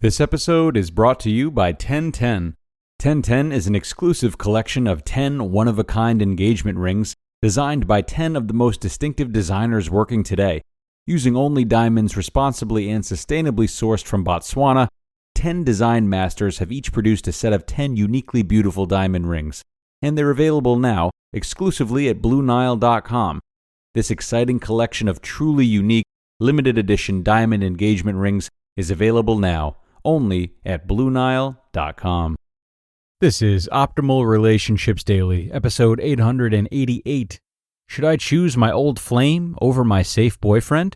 This episode is brought to you by 1010. 1010 is an exclusive collection of 10 one-of-a-kind engagement rings designed by 10 of the most distinctive designers working today. Using only diamonds responsibly and sustainably sourced from Botswana, 10 design masters have each produced a set of 10 uniquely beautiful diamond rings, and they're available now exclusively at BlueNile.com. This exciting collection of truly unique, limited edition diamond engagement rings is available now only at BlueNile.com. This is Optimal Relationships Daily, episode 888. Should I choose my old flame over my safe boyfriend?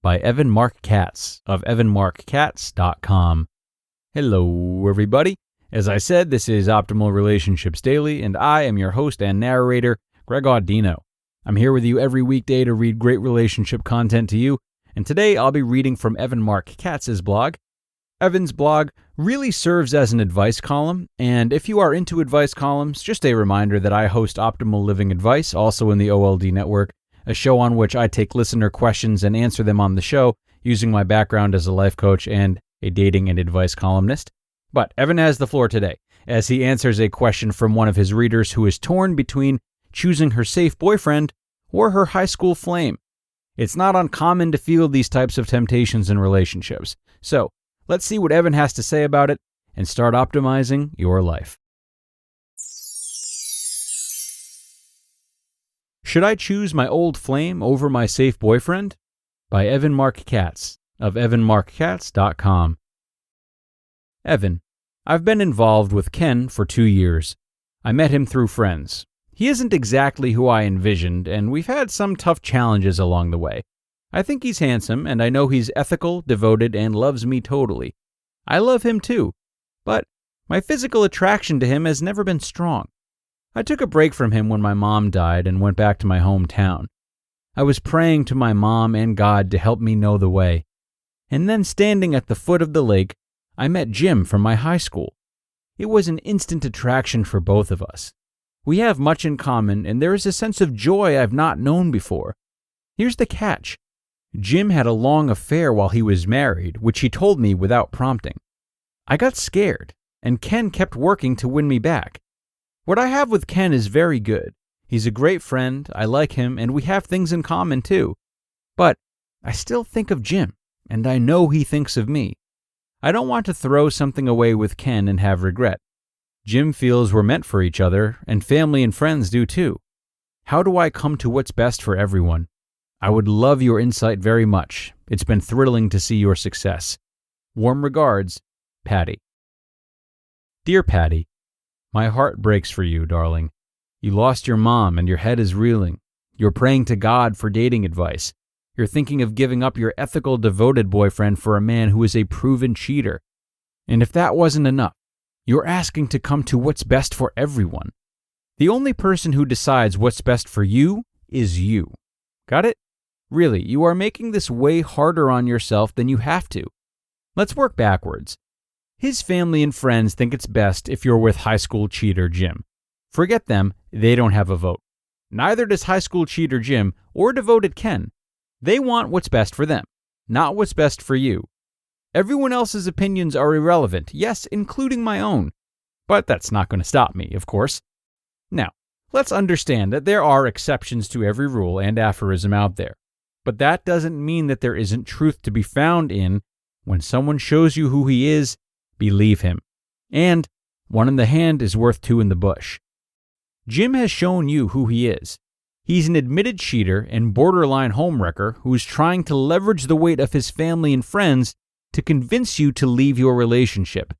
By Evan Marc Katz of EvanMarcKatz.com. Hello, everybody. As I said, this is Optimal Relationships Daily, and I am your host and narrator, Greg Audino. I'm here with you every weekday to read great relationship content to you, and today I'll be reading from Evan Marc Katz's blog. Evan's blog really serves as an advice column, and if you are into advice columns, just a reminder that I host Optimal Living Advice, also in the OLD network, a show on which I take listener questions and answer them on the show using my background as a life coach and a dating and advice columnist. But Evan has the floor today, as he answers a question from one of his readers who is torn between choosing her safe boyfriend or her high school flame. It's not uncommon to feel these types of temptations in relationships, so let's see what Evan has to say about it and start optimizing your life. Should I choose my old flame over my safe boyfriend? By Evan Marc Katz of EvanMarcKatz.com. Evan, I've been involved with Ken for 2 years. I met him through friends. He isn't exactly who I envisioned, and we've had some tough challenges along the way. I think he's handsome, and I know he's ethical, devoted, and loves me totally. I love him too, but my physical attraction to him has never been strong. I took a break from him when my mom died and went back to my hometown. I was praying to my mom and God to help me know the way. And then standing at the foot of the lake, I met Jim from my high school. It was an instant attraction for both of us. We have much in common, and there is a sense of joy I've not known before. Here's the catch. Jim had a long affair while he was married, which he told me without prompting. I got scared, and Ken kept working to win me back. What I have with Ken is very good. He's a great friend, I like him, and we have things in common too. But I still think of Jim, and I know he thinks of me. I don't want to throw something away with Ken and have regret. Jim feels we're meant for each other, and family and friends do too. How do I come to what's best for everyone? I would love your insight very much. It's been thrilling to see your success. Warm regards, Patty. Dear Patty, my heart breaks for you, darling. You lost your mom and your head is reeling. You're praying to God for dating advice. You're thinking of giving up your ethical, devoted boyfriend for a man who is a proven cheater. And if that wasn't enough, you're asking to come to what's best for everyone. The only person who decides what's best for you is you. Got it? Really, you are making this way harder on yourself than you have to. Let's work backwards. His family and friends think it's best if you're with high school cheater Jim. Forget them, they don't have a vote. Neither does high school cheater Jim or devoted Ken. They want what's best for them, not what's best for you. Everyone else's opinions are irrelevant, yes, including my own. But that's not going to stop me, of course. Now, let's understand that there are exceptions to every rule and aphorism out there. But that doesn't mean that there isn't truth to be found in, when someone shows you who he is, believe him. And one in the hand is worth two in the bush. Jim has shown you who he is. He's an admitted cheater and borderline homewrecker who's trying to leverage the weight of his family and friends to convince you to leave your relationship.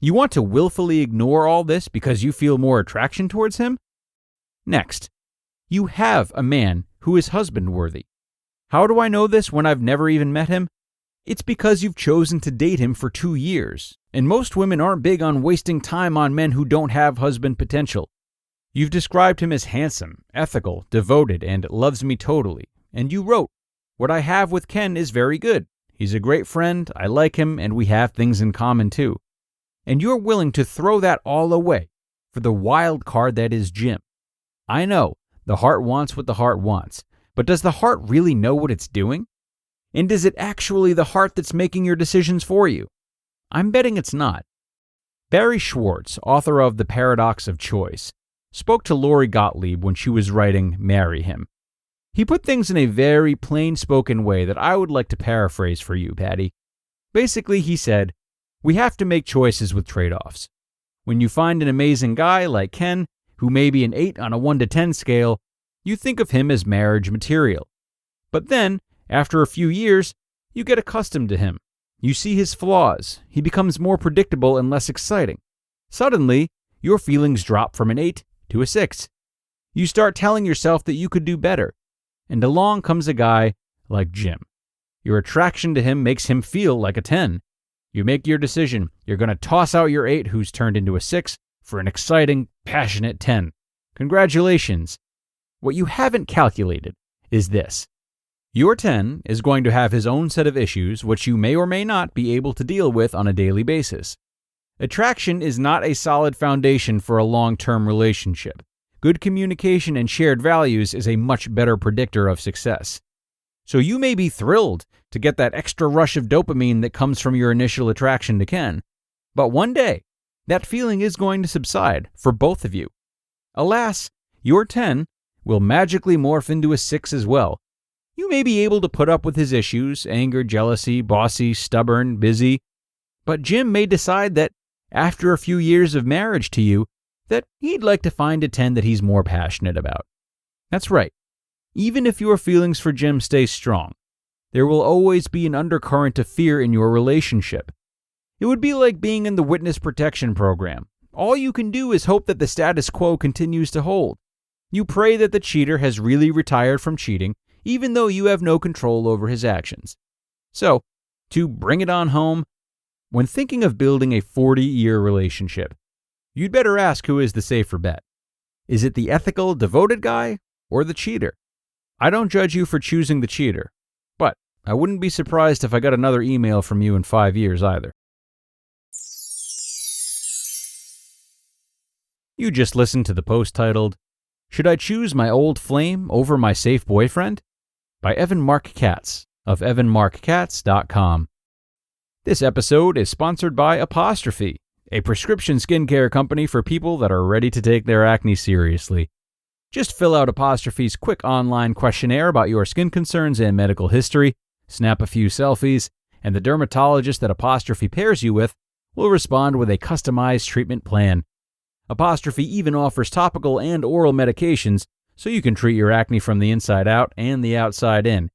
You want to willfully ignore all this because you feel more attraction towards him? Next, you have a man who is husband-worthy. How do I know this when I've never even met him? It's because you've chosen to date him for 2 years, and most women aren't big on wasting time on men who don't have husband potential. You've described him as handsome, ethical, devoted, and loves me totally, and you wrote, "What I have with Ken is very good. He's a great friend, I like him, and we have things in common too." And you're willing to throw that all away for the wild card that is Jim. I know, the heart wants what the heart wants. But does the heart really know what it's doing? And is it actually the heart that's making your decisions for you? I'm betting it's not. Barry Schwartz, author of The Paradox of Choice, spoke to Lori Gottlieb when she was writing Marry Him. He put things in a very plain-spoken way that I would like to paraphrase for you, Patty. Basically, he said, we have to make choices with trade-offs. When you find an amazing guy like Ken, who may be an 8 on a 1 to 10 scale, you think of him as marriage material. But then, after a few years, you get accustomed to him. You see his flaws. He becomes more predictable and less exciting. Suddenly, your feelings drop from an 8 to a 6. You start telling yourself that you could do better. And along comes a guy like Jim. Your attraction to him makes him feel like a 10. You make your decision. You're going to toss out your 8 who's turned into a 6 for an exciting, passionate 10. Congratulations. What you haven't calculated is this. Your 10 is going to have his own set of issues which you may or may not be able to deal with on a daily basis. Attraction is not a solid foundation for a long-term relationship. Good communication and shared values is a much better predictor of success. So you may be thrilled to get that extra rush of dopamine that comes from your initial attraction to Ken, but one day, that feeling is going to subside for both of you. Alas, your 10 will magically morph into a 6 as well. You may be able to put up with his issues, anger, jealousy, bossy, stubborn, busy, but Jim may decide that after a few years of marriage to you, that he'd like to find a 10 that he's more passionate about. That's right. Even if your feelings for Jim stay strong, there will always be an undercurrent of fear in your relationship. It would be like being in the witness protection program. All you can do is hope that the status quo continues to hold. You pray that the cheater has really retired from cheating, even though you have no control over his actions. So, to bring it on home, when thinking of building a 40-year relationship, you'd better ask who is the safer bet. Is it the ethical, devoted guy or the cheater? I don't judge you for choosing the cheater, but I wouldn't be surprised if I got another email from you in 5 years either. You just listened to the post titled, Should I Choose My Old Flame Over My Safe Boyfriend? By Evan Marc Katz of evanmarckatz.com. This episode is sponsored by Apostrophe, a prescription skincare company for people that are ready to take their acne seriously. Just fill out Apostrophe's quick online questionnaire about your skin concerns and medical history, snap a few selfies, and the dermatologist that Apostrophe pairs you with will respond with a customized treatment plan. Apostrophe even offers topical and oral medications so you can treat your acne from the inside out and the outside in.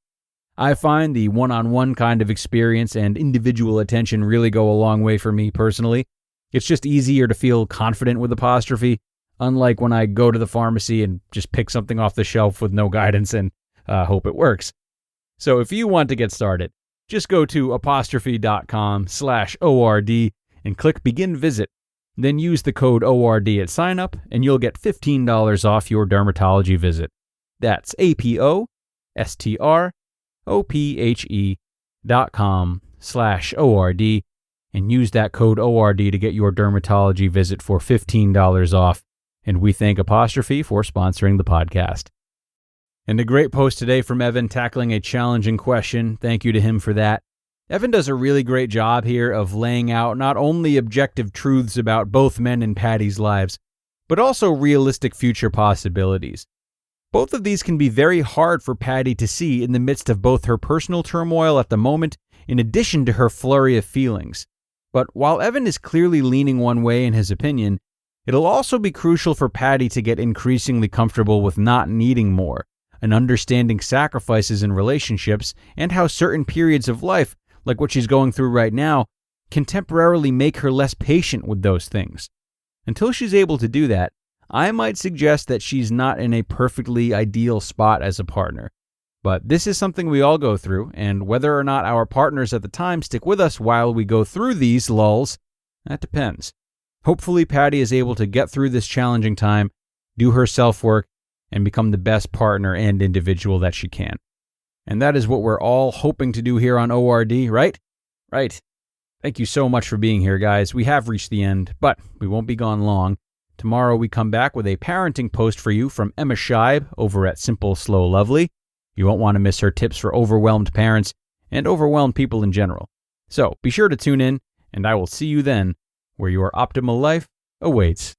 I find the one-on-one kind of experience and individual attention really go a long way for me personally. It's just easier to feel confident with Apostrophe, unlike when I go to the pharmacy and just pick something off the shelf with no guidance and hope it works. So if you want to get started, just go to apostrophe.com/ORD and click Begin Visit. Then use the code ORD at sign-up, and you'll get $15 off your dermatology visit. That's apostrophe.com/ORD, and use that code ORD to get your dermatology visit for $15 off. And we thank Apostrophe for sponsoring the podcast. And a great post today from Evan tackling a challenging question. Thank you to him for that. Evan does a really great job here of laying out not only objective truths about both men and Patty's lives, but also realistic future possibilities. Both of these can be very hard for Patty to see in the midst of both her personal turmoil at the moment, in addition to her flurry of feelings. But while Evan is clearly leaning one way in his opinion, it'll also be crucial for Patty to get increasingly comfortable with not needing more, and understanding sacrifices in relationships and how certain periods of life, like what she's going through right now, can temporarily make her less patient with those things. Until she's able to do that, I might suggest that she's not in a perfectly ideal spot as a partner. But this is something we all go through, and whether or not our partners at the time stick with us while we go through these lulls, that depends. Hopefully Patty is able to get through this challenging time, do her self-work, and become the best partner and individual that she can. And that is what we're all hoping to do here on ORD, right? Right. Thank you so much for being here, guys. We have reached the end, but we won't be gone long. Tomorrow we come back with a parenting post for you from Emma Scheib over at Simple, Slow, Lovely. You won't want to miss her tips for overwhelmed parents and overwhelmed people in general. So be sure to tune in, and I will see you then, where your optimal life awaits.